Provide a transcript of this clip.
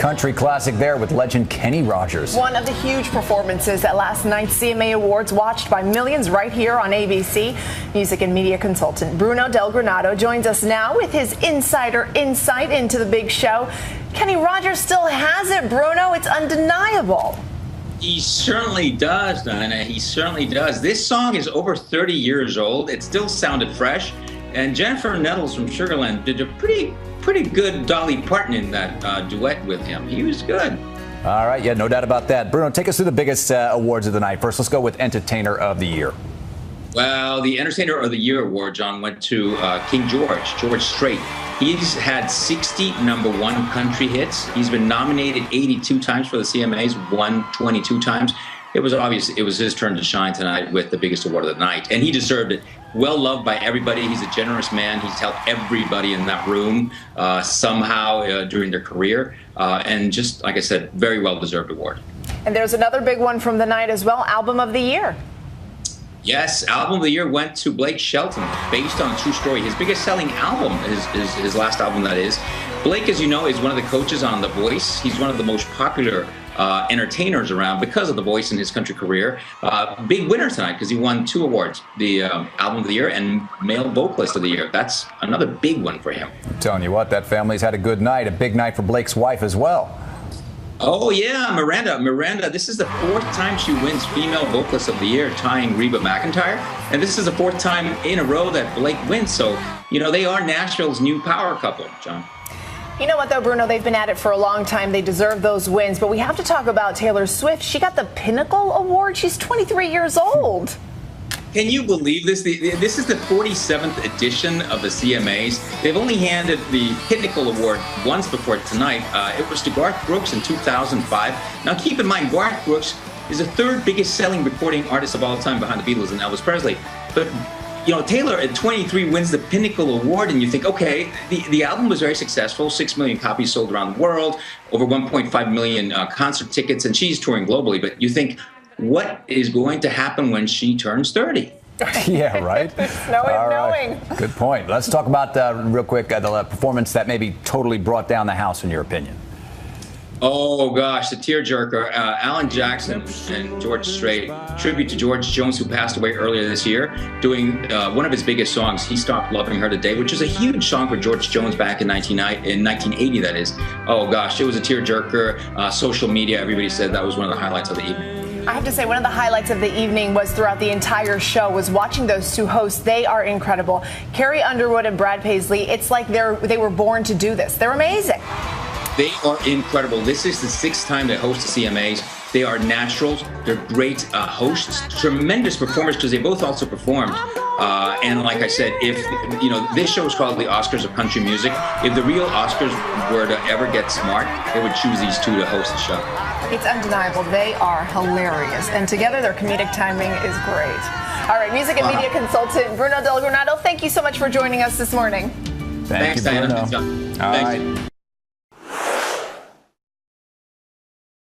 country classic there with legend Kenny Rogers. One of the huge performances at last night's CMA Awards, watched by millions right here on ABC. Music and media consultant Bruno del Granado joins us now with his insider insight into the big show. Kenny Rogers still has it, Bruno. It's undeniable. He certainly does, Diana. He certainly does. This song is over 30 years old. It still sounded fresh. And Jennifer Nettles from Sugarland did a pretty good Dolly Parton in that duet with him. He was good. All right, yeah, no doubt about that. Bruno, take us through the biggest awards of the night. First, let's go with Entertainer of the Year. Well, the Entertainer of the Year award, John, went to King George Strait. He's had 60 #1 country hits. He's been nominated 82 times for the CMAs, won 22 times. It was obvious it was his turn to shine tonight with the biggest award of the night, and he deserved it. Well loved by everybody. He's a generous man. He's helped everybody in that room somehow during their career, and just like I said, very well deserved award. And there's another big one from the night as well, Album of the Year. Yes, Album of the Year went to Blake Shelton, based on a true story. His biggest selling album is his last album, that is. Blake, as you know, is one of the coaches on The Voice. He's one of the most popular entertainers around because of The Voice in his country career. Big winner tonight because he won 2 awards, the Album of the Year and Male Vocalist of the Year. That's another big one for him. I'm telling you what, that family's had a good night, a big night for Blake's wife as well. Oh, yeah, Miranda, this is the 4th time she wins Female Vocalist of the Year, tying Reba McEntire. And this is the 4th time in a row that Blake wins. So, you know, they are Nashville's new power couple, John. You know what, though, Bruno? They've been at it for a long time. They deserve those wins. But we have to talk about Taylor Swift. She got the Pinnacle Award. She's 23 years old. Can you believe this? This is the 47th edition of the CMAs. They've only handed the Pinnacle Award once before tonight. It was to Garth Brooks in 2005. Now, keep in mind, Garth Brooks is the 3rd biggest selling recording artist of all time behind the Beatles and Elvis Presley. But, you know, Taylor at 23 wins the Pinnacle Award, and you think, okay, the album was very successful. 6 million copies sold around the world, over 1.5 million concert tickets, and she's touring globally. But you think, what is going to happen when she turns 30? Yeah, right? No way of knowing. Good point. Let's talk about, real quick, the performance that maybe totally brought down the house, in your opinion. Oh, gosh, the tearjerker. Alan Jackson and George Strait, tribute to George Jones, who passed away earlier this year, doing one of his biggest songs, He Stopped Loving Her Today, which is a huge song for George Jones back in 1980, that is. Oh, gosh, it was a tearjerker. Social media, everybody said that was one of the highlights of the evening. I have to say, one of the highlights of the evening was throughout the entire show was watching those 2 hosts. They are incredible. Carrie Underwood and Brad Paisley, it's like they were born to do this. They're amazing. They are incredible. This is the 6th time they host the CMAs. They are naturals. They're great hosts, tremendous performers because they both also performed. And like I said, if you know, this show is called the Oscars of Country Music. If the real Oscars were to ever get smart, they would choose these 2 to host the show. It's undeniable. They are hilarious. And together, their comedic timing is great. All right, music and media consultant Bruno del Granado, thank you so much for joining us this morning. Thanks, Diana. Bruno. All right.